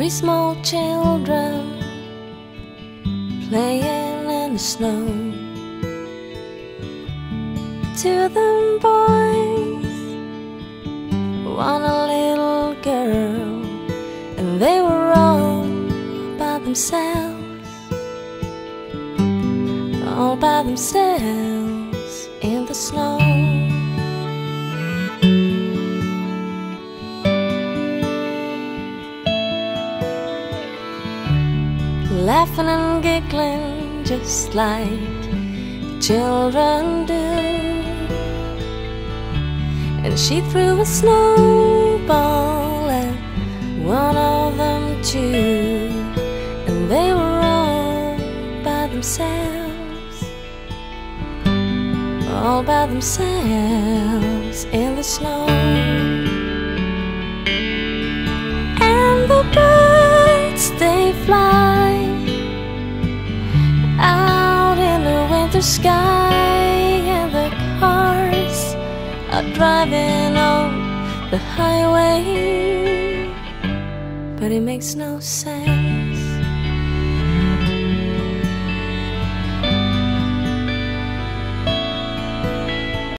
Three small children playing in the snow. Two of them boys, one a little girl, and they were all by themselves, all by themselves in the snow. Laughing and giggling just like children do. And she threw a snowball at one of them too. And they were all by themselves, all by themselves in the snow. And the birds, they fly out in the winter sky, and the cars are driving on the highway, but it makes no sense.